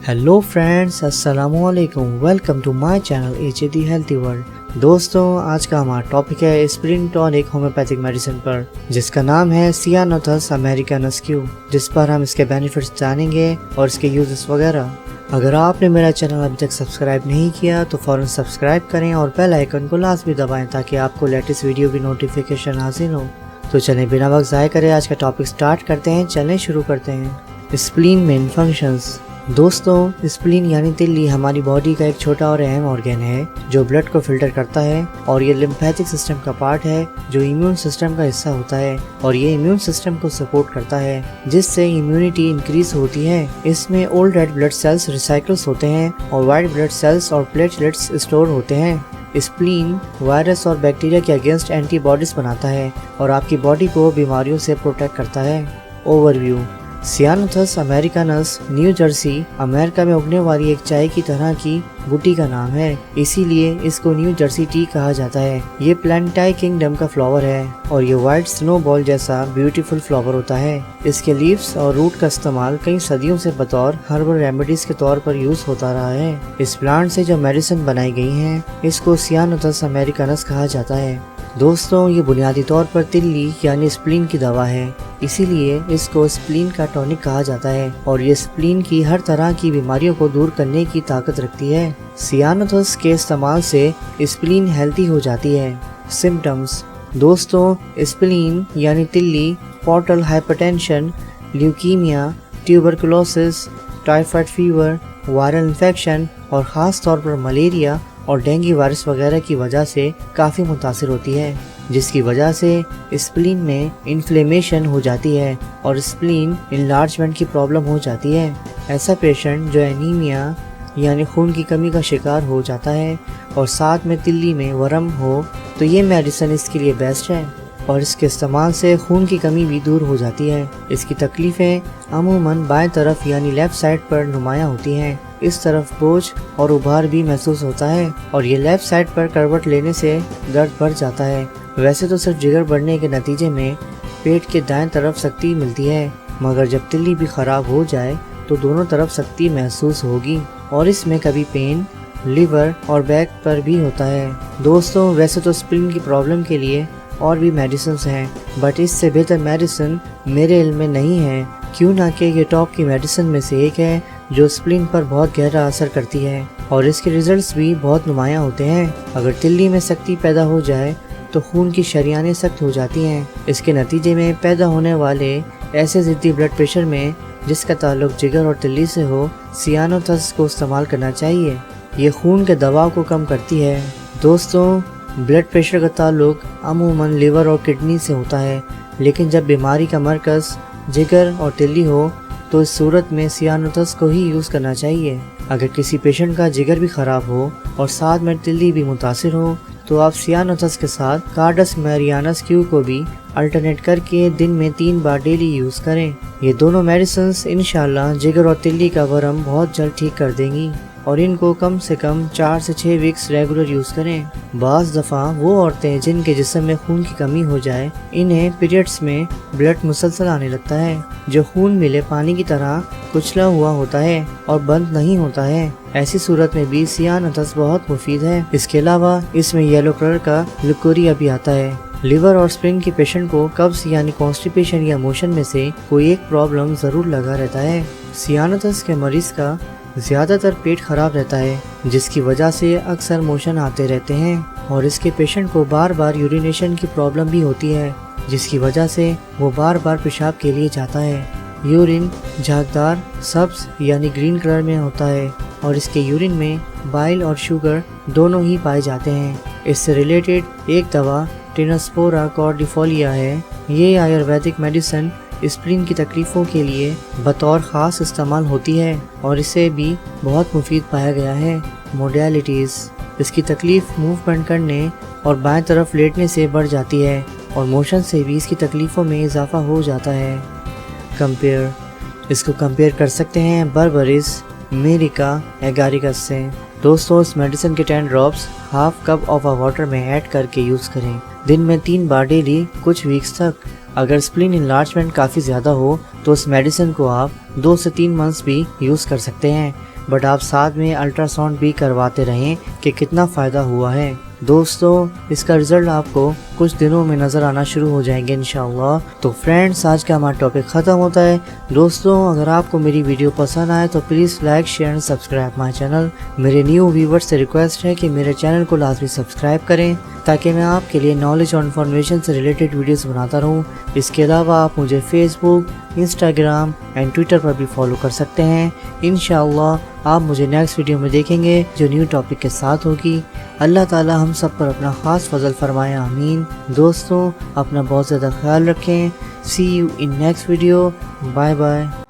Hello friends, अस्सलाम वालेकुम। Welcome to my channel HD healthy world. दोस्तों, आज का हमारा टॉपिक है स्प्रिन टॉनिक होम्योपैथिक मेडिसिन पर, जिसका नाम है सियानोथस अमेरिकनस क्यू, जिस पर हम इसके बेनिफिट्स जानेंगे और इसके यूजेस वगैरह। अगर आपने मेरा चैनल अभी तक सब्सक्राइब नहीं किया तो फौरन सब्सक्राइब करें और बेल आइकन को लाजमी दबाएं ताकि आपको लेटेस्ट वीडियो की नोटिफिकेशन हासिल हो। तो चलें बिना वक्त ज़ाया करे आज का टॉपिक स्टार्ट करते हैं। चलें शुरू करते हैं। Spleen main functions. दोस्तों, स्प्लीन यानी तिल्ली हमारी बॉडी का एक छोटा और अहम ऑर्गन है जो ब्लड को फिल्टर करता है, और ये लिम्फेटिक सिस्टम का पार्ट है जो इम्यून सिस्टम का हिस्सा होता है, और ये इम्यून सिस्टम को सपोर्ट करता है जिससे इम्यूनिटी इंक्रीज होती है। इसमें old red blood cells recycles होते हैं और वाइट ब्लड सेल्स और प्लेटलेट्स स्टोर होते हैं। स्प्लीन वायरस और बैक्टीरिया के अगेंस्ट एंटीबॉडीज बनाता है और आपकी बॉडी को बीमारियों से प्रोटेक्ट करता है। ओवरव्यू। सियानोथस अमेरिकनस न्यू जर्सी अमेरिका में उगने वाली एक चाय की तरह की बूटी का नाम है, इसीलिए इसको न्यू जर्सी टी कहा जाता है। ये प्लांटाई किंगडम का फ्लावर है और ये व्हाइट स्नोबॉल जैसा ब्यूटीफुल फ्लावर होता है। इसके लीव्स और रूट का इस्तेमाल कई सदियों से बतौर हर्बल रेमेडीज के तौर पर यूज होता रहा है। इस प्लांट से जो मेडिसिन बनाई गई है इसको सियानोथस अमेरिकनस कहा जाता है। दोस्तों, ये बुनियादी तौर पर तिल्ली यानी स्प्लीन की दवा है, इसीलिए इसको स्प्लीन का टॉनिक कहा जाता है और ये स्प्लीन की हर तरह की बीमारियों को दूर करने की ताकत रखती है। सियानोथस के इस्तेमाल से स्प्लीन हेल्थी हो जाती है। सिम्टम्स। दोस्तों, स्प्लीन यानी तिल्ली portal hypertension, leukaemia, tuberculosis, typhoid fever, viral infection और ख़ास तौर पर मलेरिया और डेंगू वायरस वगैरह की वजह से काफ़ी मुतासिर होती है, जिसकी वजह से स्प्लीन में इन्फ्लेमेशन हो जाती है और स्प्लीन इनलार्जमेंट की प्रॉब्लम हो जाती है। ऐसा पेशेंट जो एनीमिया यानी खून की कमी का शिकार हो जाता है और साथ में तिल्ली में वरम हो तो ये मेडिसिन इसके लिए बेस्ट है और इसके इस्तेमाल से खून की कमी भी दूर हो जाती है। इसकी तकलीफ़ें अमूमन बाएं तरफ यानी लेफ़्ट साइड पर नुमायाँ होती हैं। इस तरफ बोझ और उभार भी महसूस होता है और ये लेफ़्ट साइड पर करवट लेने से दर्द बढ़ जाता है। वैसे तो सिर्फ जिगर बढ़ने के नतीजे में पेट के दाएं तरफ शक्ति मिलती है, मगर जब तिल्ली भी ख़राब हो जाए तो दोनों तरफ शक्ति महसूस होगी और इसमें कभी पेन लिवर और बैक पर भी होता है। दोस्तों, वैसे तो स्प्लीन की प्रॉब्लम के लिए और भी मेडिसिन हैं, बट इससे बेहतर मेडिसिन मेरे इल्म में नहीं है, क्यों ना कि ये टॉप की मेडिसिन में से एक है जो स्प्लीन पर बहुत गहरा असर करती है और इसके रिजल्ट्स भी बहुत नुमायाँ होते हैं। अगर तिल्ली में शक्ति पैदा हो जाए तो खून की शरियानें सख्त हो जाती हैं। इसके नतीजे में पैदा होने वाले ऐसे ज़िद्दी ब्लड प्रेशर में जिसका ताल्लुक जिगर और तिल्ली से हो, सियानोथस को इस्तेमाल करना चाहिए। ये खून के दबाव को कम करती है। दोस्तों, ब्लड प्रेशर का ताल्लुक अमूमन लिवर और किडनी से होता है, लेकिन जब बीमारी का मरकज़ जिगर और तिल्ली हो तो इस सूरत में सियानोथस को ही यूज़ करना चाहिए। अगर किसी पेशेंट का जिगर भी ख़राब हो और साथ में तिल्ली भी मुतासिर हो तो आप सियानोथस के साथ कार्डस मैरियानस क्यू को भी अल्टरनेट करके दिन में 3 बार डेली यूज़ करें। ये दोनों मेडिसिन इंशाल्लाह जिगर और तिल्ली का वरम बहुत जल्द ठीक कर देंगी और इनको कम से कम 4 से 6 वीक्स रेगुलर यूज़ करें। बाज़ दफ़ा वो औरतें जिनके जिस्म में खून की कमी हो जाए, इन्हें पीरियड्स में ब्लड मुसलसल आने लगता है जो खून मिले पानी की तरह कुचला हुआ होता है और बंद नहीं होता है। ऐसी सूरत में भी सियानोथस बहुत मुफीद है। इसके अलावा इसमें येलो कलर का लिकोरिया भी आता है। लिवर और स्प्लीन के पेशेंट को कब्ज यानी कॉन्स्टिपेशन या मोशन में से कोई एक प्रॉब्लम ज़रूर लगा रहता है। सियानोथस के मरीज का ज़्यादातर पेट खराब रहता है, जिसकी वजह से अक्सर मोशन आते रहते हैं और इसके पेशेंट को बार बार यूरिनेशन की प्रॉब्लम भी होती है, जिसकी वजह से वो बार बार पेशाब के लिए जाता है। यूरिन झागदार सब्ज यानी ग्रीन कलर में होता है और इसके यूरिन में बाइल और शुगर दोनों ही पाए जाते हैं। इससे रिलेटेड एक दवा टिनोस्पोरा कॉर्डिफोलिया है। ये आयुर्वेदिक मेडिसिन स्प्लीन की तकलीफ़ों के लिए बतौर ख़ास इस्तेमाल होती है और इसे भी बहुत मुफीद पाया गया है। मोडेलिटीज़। इसकी तकलीफ़ मूवमेंट करने और बाएं तरफ लेटने से बढ़ जाती है और मोशन से भी इसकी तकलीफ़ों में इजाफा हो जाता है। कंपेयर। इसको कंपेयर कर सकते हैं बर्बरिस मेरिका एगारिकस से। दोस्तों, इस मेडिसिन के 10 drops half cup of water में ऐड करके यूज़ करें, दिन में 3 बार डेली कुछ वीक्स तक। अगर स्प्लीन इनलार्जमेंट काफ़ी ज़्यादा हो तो इस मेडिसिन को आप 2 से 3 मंथ्स भी यूज़ कर सकते हैं। بٹ آپ ساتھ میں الٹرا ساؤنڈ بھی کرواتے رہیں کہ کتنا فائدہ ہوا ہے۔ دوستوں اس کا رزلٹ آپ کو کچھ دنوں میں نظر آنا شروع ہو جائیں گے انشاءاللہ۔ تو فرینڈس آج کا ہمارا ٹاپک ختم ہوتا ہے۔ دوستوں اگر آپ کو میری ویڈیو پسند آئے تو please like share and subscribe my channel. میرے نیو ویورز سے ریکویسٹ ہے کہ میرے چینل کو لازمی سبسکرائب کریں تاکہ میں آپ کے لیے نالج اور انفارمیشن سے ریلیٹڈ ویڈیوز بناتا رہوں۔ اس کے علاوہ آپ مجھے Facebook, Instagram and Twitter پر بھی فالو کر سکتے ہیں۔ انشاءاللہ آپ مجھے نیکسٹ ویڈیو میں دیکھیں گے جو نیو ٹاپک کے ساتھ ہوگی۔ اللہ تعالی ہم سب پر اپنا خاص فضل فرمائے، آمین۔ دوستوں اپنا بہت زیادہ خیال رکھیں۔ See you in next video. Bye bye.